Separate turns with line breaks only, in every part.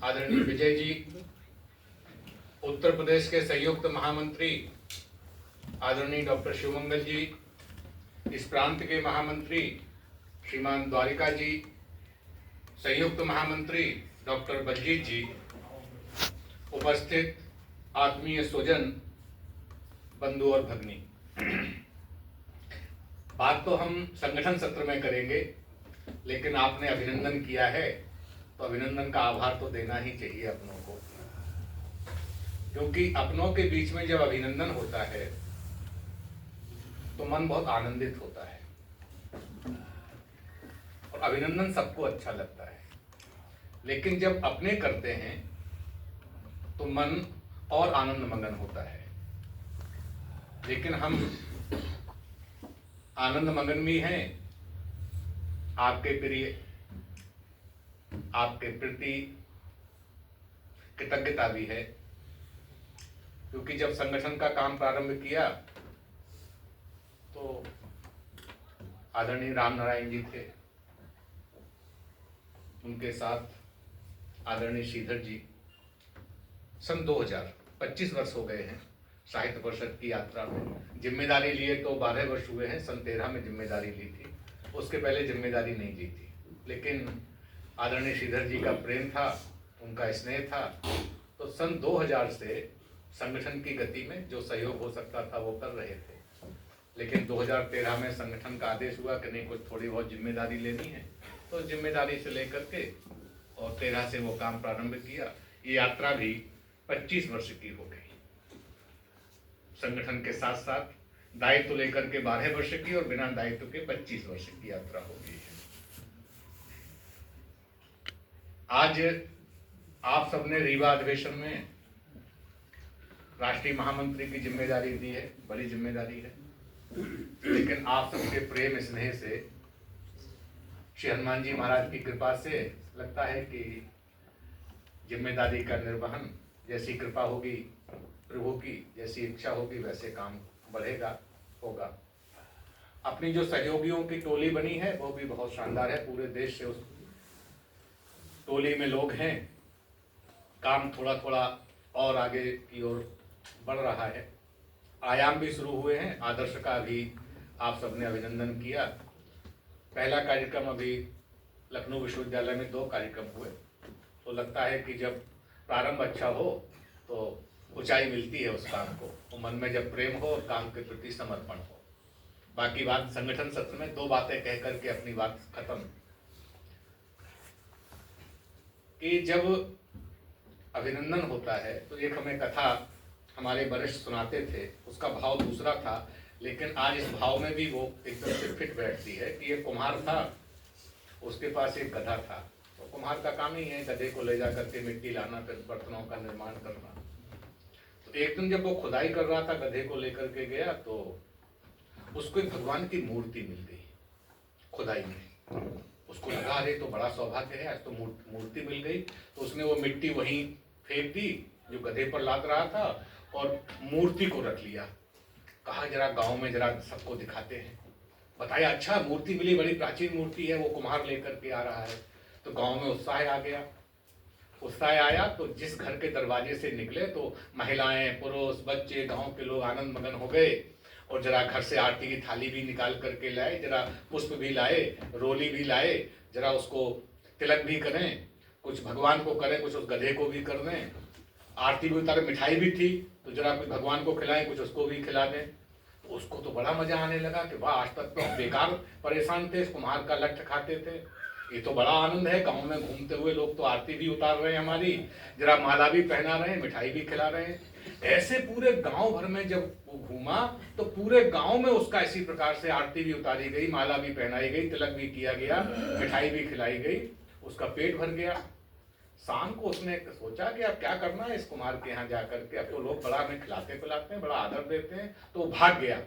आदरणीय विजय जी, उत्तर प्रदेश के संयुक्त महामंत्री आदरणीय डॉक्टर शिवमंगल जी, इस प्रांत के महामंत्री श्रीमान द्वारिका जी, संयुक्त महामंत्री डॉक्टर बलजीत जी, उपस्थित आत्मीय स्वजन, बंधु और भगनी। बात तो हम संगठन सत्र में करेंगे, लेकिन आपने अभिनंदन किया है तो अभिनंदन का आभार तो देना ही चाहिए अपनों को, क्योंकि अपनों के बीच में जब अभिनंदन होता है तो मन बहुत आनंदित होता है और अभिनंदन सबको अच्छा लगता है। लेकिन जब अपने करते हैं तो मन और आनंद मगन होता है। लेकिन हम आनंद मगन भी हैं, आपके प्रिय, आपके प्रति कृतज्ञता भी है, क्योंकि जब संगठन का काम प्रारंभ किया तो आदरणीय राम नारायण जी थे, उनके साथ आदरणीय श्रीधर जी। सन 2000 25 वर्ष हो गए हैं साहित्य परिषद की यात्रा में। जिम्मेदारी लिए तो 12 वर्ष हुए हैं, सन 13 में जिम्मेदारी ली थी, उसके पहले जिम्मेदारी नहीं ली थी। लेकिन आदरणीय श्रीधर जी का प्रेम था, उनका स्नेह था, तो सन 2000 से संगठन की गति में जो सहयोग हो सकता था वो कर रहे थे। लेकिन 2013 में संगठन का आदेश हुआ कि नहीं, कुछ थोड़ी बहुत जिम्मेदारी लेनी है, तो जिम्मेदारी से लेकर के और 13 से वो काम प्रारंभ किया। ये यात्रा भी 25 वर्ष की हो गई। संगठन के साथ साथ दायित्व लेकर के 12 वर्ष की और बिना दायित्व के 25 वर्ष की यात्रा हो गई है। आज आप सबने रीवा अधिवेशन में राष्ट्रीय महामंत्री की जिम्मेदारी दी है, बड़ी जिम्मेदारी है। लेकिन आप सबके प्रेम स्नेह से, श्री हनुमान जी महाराज की कृपा से लगता है कि जिम्मेदारी का निर्वहन, जैसी कृपा होगी प्रभु की, जैसी इच्छा होगी वैसे काम बढ़ेगा, होगा। अपनी जो सहयोगियों की टोली बनी है वो भी बहुत शानदार है। पूरे देश से उस टोली में लोग हैं। काम थोड़ा थोड़ा और आगे की ओर बढ़ रहा है। आयाम भी शुरू हुए हैं। आदर्श का भी आप सबने अभिनंदन किया। पहला कार्यक्रम अभी लखनऊ विश्वविद्यालय में 2 कार्यक्रम हुए, तो लगता है कि जब प्रारंभ अच्छा हो तो ऊंचाई मिलती है उस काम को, तो मन में जब प्रेम हो और काम के प्रति समर्पण हो। बाकी बात संगठन सत्र में 2 बातें कह करके अपनी बात खत्म। कि जब अभिनंदन होता है तो एक हमें कथा हमारे वरिष्ठ सुनाते थे, उसका भाव दूसरा था, लेकिन आज इस भाव में भी वो एकदम से फिट बैठती है। कि एक कुम्हार था, उसके पास एक गधा था। तो कुम्हार का काम ही है गधे को ले जा करके मिट्टी लाना, फिर बर्तनों का निर्माण करना। तो एक दिन जब वो खुदाई कर रहा था, गधे को लेकर के गया तो उसको एक भगवान की मूर्ति मिल गई खुदाई में। उसको लगा अरे तो बड़ा सौभाग्य है, आज तो मूर्ति मिल गई। तो उसने वो मिट्टी वहीं फेंक दी जो गधे पर लाद रहा था और मूर्ति को रख लिया। कहा जरा गांव में जरा सबको दिखाते हैं। बताया अच्छा मूर्ति मिली, बड़ी प्राचीन मूर्ति है, वो कुम्हार लेकर के आ रहा है। तो गांव में उत्साह आ गया। उत्साह आया तो जिस घर के दरवाजे से निकले तो महिलाएं, पुरुष, बच्चे, गांव के लोग आनंद मगन हो गए और जरा घर से आरती की थाली भी निकाल करके लाए, जरा पुष्प भी लाए, रोली भी लाए, जरा उसको तिलक भी करें, कुछ भगवान को करें, कुछ उस गधे को भी कर दें। आरती भी उतारे, मिठाई भी थी, तो जरा कुछ भगवान को खिलाएं, कुछ उसको भी खिला दें। तो उसको तो बड़ा मजा आने लगा कि वाह, आज तक तो हम बेकार परेशान थे, इस कुम्हार का लट्ठ खाते थे, ये तो बड़ा आनंद है। गांव में घूमते हुए लोग तो आरती भी उतार रहे हैं हमारी, जरा माला भी पहना रहे हैं, मिठाई भी खिला रहे हैं। ऐसे पूरे गांव भर में जब वो घूमा तो पूरे गांव में उसका इसी प्रकार से आरती भी उतारी गई, माला भी पहनाई गई, तिलक भी किया गया, मिठाई भी खिलाई गई, उसका पेट भर गया। शाम को उसने सोचा कि अब क्या करना है इस कुम्हार के यहाँ जाकर के, अब तो लोग बड़ा हमें खिलाते पिलाते हैं, बड़ा आदर देते हैं। तो वो भाग गया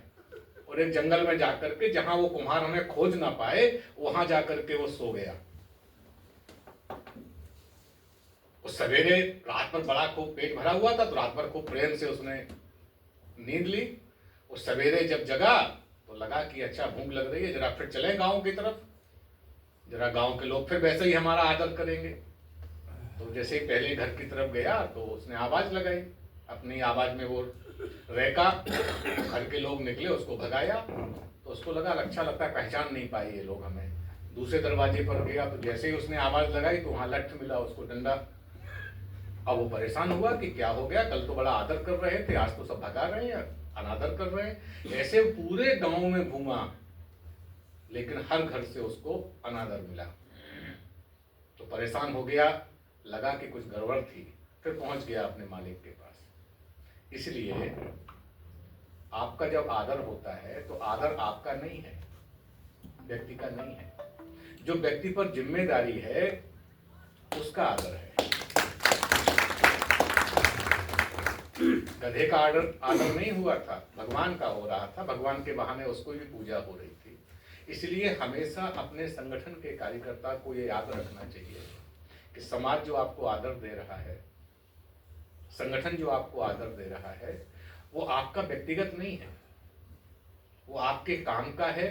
और एक जंगल में जाकर के, जहां वो कुम्हार हमें खोज ना पाए, वहां जाकर के वो सो गया। उस सवेरे रात भर बड़ा खूब पेट भरा हुआ था, तो रात भर खूब प्रेम से उसने नींद ली। उस सवेरे जब जगा तो लगा कि अच्छा भूख लग रही है, जरा फिर चले गांव की तरफ, जरा गांव के लोग फिर वैसे ही हमारा आदर करेंगे। तो जैसे ही पहले घर की तरफ गया तो उसने आवाज लगाई, अपनी आवाज में वो रहका, घर के लोग निकले, उसको भगाया। तो उसको लगा अच्छा लगता है पहचान नहीं पाए ये लोग हमें। दूसरे दरवाजे पर गया तो जैसे ही उसने आवाज लगाई तो वहां लठ मिला उसको, डंडा। अब वो परेशान हुआ कि क्या हो गया, कल तो बड़ा आदर कर रहे थे, आज तो सब भगा रहे हैं, अनादर कर रहे हैं। ऐसे पूरे गांव में घूमा, लेकिन हर घर से उसको अनादर मिला। तो परेशान हो गया, लगा कि कुछ गड़बड़ थी, फिर पहुंच गया अपने मालिक के पास। इसलिए आपका जब आदर होता है तो आदर आपका नहीं है, व्यक्ति का नहीं है। जो व्यक्ति पर जिम्मेदारी है उसका आदर है। गधे का आदर नहीं हुआ था, भगवान का हो रहा था, भगवान के बहाने उसको भी पूजा हो रही थी। इसलिए हमेशा अपने संगठन के कार्यकर्ता को ये याद रखना चाहिए कि समाज जो आपको आदर दे रहा है, संगठन जो आपको आदर दे रहा है, वो आपका व्यक्तिगत नहीं है, वो आपके काम का है,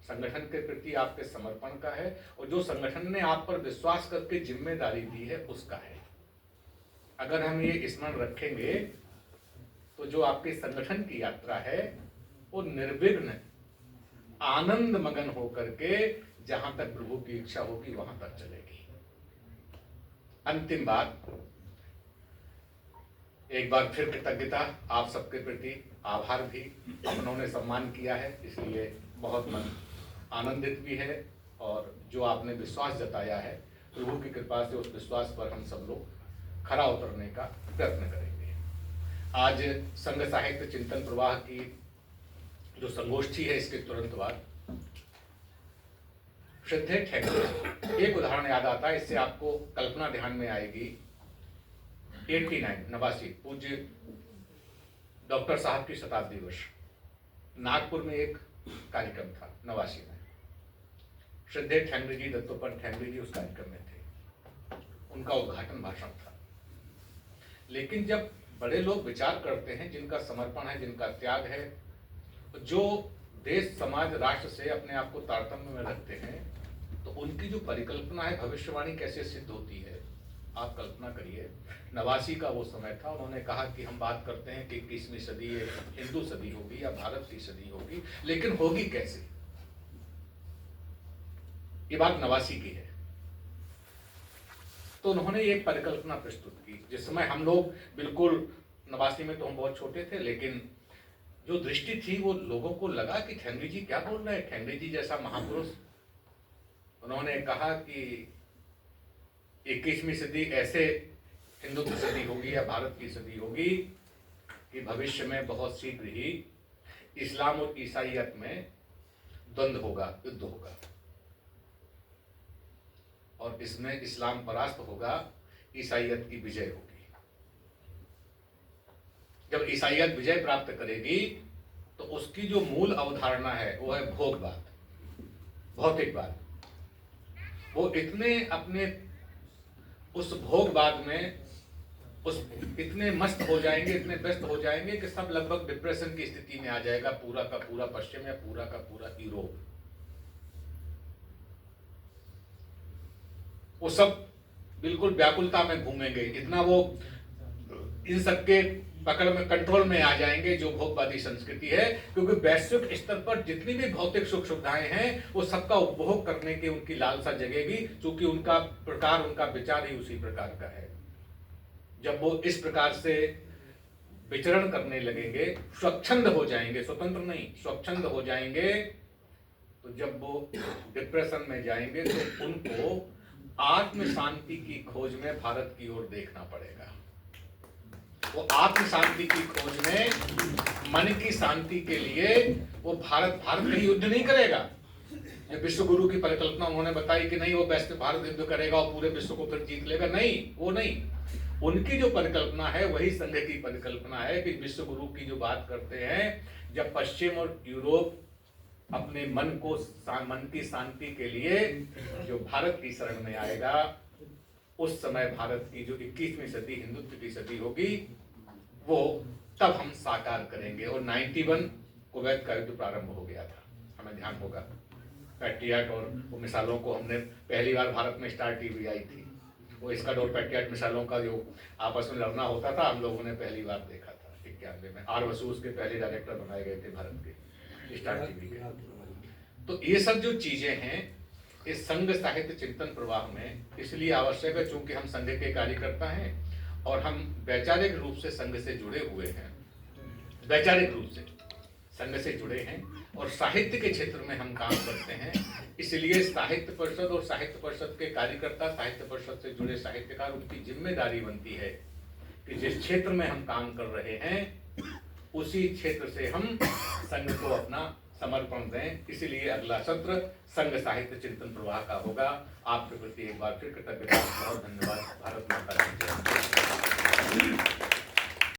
संगठन के प्रति आपके समर्पण का है, और जो संगठन ने आप पर विश्वास करके जिम्मेदारी दी है उसका है। अगर हम ये स्मरण रखेंगे तो जो आपके संगठन की यात्रा है वो निर्विघ्न, आनंद मगन होकर के जहां तक प्रभु की इच्छा होगी वहां तक चलेगी। अंतिम बात, एक बार फिर कृतज्ञता आप सबके प्रति, आभार भी। अपनों ने सम्मान किया है इसलिए बहुत मन आनंदित भी है, और जो आपने विश्वास जताया है प्रभु की कृपा से उस विश्वास पर हम सब लोग खरा उतरने का प्रयत्न करेंगे। आज संघ साहित्य चिंतन प्रवाह की जो संगोष्ठी है इसके तुरंत बाद श्रद्धेय ठेंगड़ी, एक उदाहरण याद आता है, इससे आपको कल्पना ध्यान में आएगी। 89 पूज्य डॉक्टर साहब की शताब्दी वर्ष, नागपुर में एक कार्यक्रम था 89 में। श्रद्धेय ठेंगड़ी जी, दत्तोपंत ठेंगड़ी जी उस कार्यक्रम में थे, उनका उद्घाटन भाषण था। लेकिन जब बड़े लोग विचार करते हैं, जिनका समर्पण है, जिनका त्याग है, जो देश समाज राष्ट्र से अपने आप को तारतम्य में रखते हैं, तो उनकी जो परिकल्पना है, भविष्यवाणी कैसे सिद्ध होती है। आप कल्पना करिए, 89 का वो समय था, उन्होंने कहा कि हम बात करते हैं कि 21वीं सदी हिंदू सदी होगी या भारत की सदी होगी, लेकिन होगी कैसे। ये बात 89 की है। तो उन्होंने एक परिकल्पना प्रस्तुत की, जिस समय हम लोग बिल्कुल 89 में तो हम बहुत छोटे थे, लेकिन जो दृष्टि थी वो लोगों को लगा कि ठेंगड़ी जी क्या बोल रहे हैं, ठेंगड़ी जी जैसा महापुरुष। उन्होंने कहा कि 21वीं सदी ऐसे हिंदू की सदी होगी या भारत की सदी होगी कि भविष्य में बहुत शीघ्र ही इस्लाम और ईसाईयत में द्वंद्व होगा, युद्ध होगा, और इसमें इस्लाम परास्त होगा, ईसाईयत की विजय होगी। जब ईसाईयत विजय प्राप्त करेगी तो उसकी जो मूल अवधारणा है वो है भोगवाद, भौतिकवाद। वो इतने अपने उस भोगवाद में इतने मस्त हो जाएंगे, इतने व्यस्त हो जाएंगे कि सब लगभग डिप्रेशन की स्थिति में आ जाएगा, पूरा का पूरा पश्चिम या पूरा का पूरा यूरोप। वो सब बिल्कुल व्याकुलता में घूमेंगे, इतना वो इन सबके पकड़ में, कंट्रोल में आ जाएंगे जो भोगवादी संस्कृति है। क्योंकि वैश्विक स्तर पर जितनी भी भौतिक सुख सुविधाएं हैं वो सबका उपभोग करने की उनकी लालसा जगेगी, क्योंकि उनका प्रकार, उनका विचार ही उसी प्रकार का है। जब वो इस प्रकार से विचरण करने लगेंगे, स्वच्छंद हो जाएंगे, स्वतंत्र नहीं, स्वच्छंद हो जाएंगे, तो जब वो डिप्रेशन में जाएंगे तो उनको आत्म शांति की खोज में भारत की ओर देखना पड़ेगा। वो आत्म शांति की खोज में, मन की शांति के लिए वो भारत कहीं युद्ध नहीं करेगा। ये विश्व गुरु की परिकल्पना उन्होंने बताई कि नहीं वो बेस्ट भारत युद्ध करेगा और पूरे विश्व को फिर जीत लेगा, नहीं, वो नहीं। उनकी जो परिकल्पना है वही संघ की परिकल्पना है कि विश्व गुरु की जो बात करते हैं, जब पश्चिम और यूरोप अपने मन की शांति के लिए जो भारत की शरण में आएगा, उस समय भारत की जो 21वीं सदी हिंदुत्व की सदी होगी वो तब हम साकार करेंगे। और 91 कुवैत का युद्ध प्रारंभ हो गया था, हमें ध्यान होगा। पैट्रियट और वो मिसालों को हमने पहली बार भारत में स्टार टीवी आई थी, वो इसका और पैट्रियट मिसालों का जो आपस में लड़ना होता था, हम लोगों ने पहली बार देखा था 91 में। आर बसु उसके पहले डायरेक्टर बनाए गए थे भारत के स्टार टीवी के। तो ये सब जो चीजें हैं इस संघ साहित्य चिंतन प्रवाह में इसलिए आवश्यक है चूंकि हम संघ के कार्यकर्ता हैं और हम वैचारिक रूप से संघ से जुड़े हुए हैं, वैचारिक रूप से संघ से जुड़े हैं और साहित्य के क्षेत्र में हम काम करते हैं। इसलिए साहित्य परिषद और साहित्य परिषद के कार्यकर्ता, साहित्य परिषद से जुड़े साहित्यकार, उनकी जिम्मेदारी बनती है कि जिस क्षेत्र में हम काम कर रहे हैं उसी क्षेत्र से हम संघ को अपना समर्पण दें। इसीलिए अगला सत्र संघ साहित्य चिंतन प्रवाह का होगा। आपके प्रति एक बार फिर कृतज्ञता, बहुत धन्यवाद। भारत माता की जय।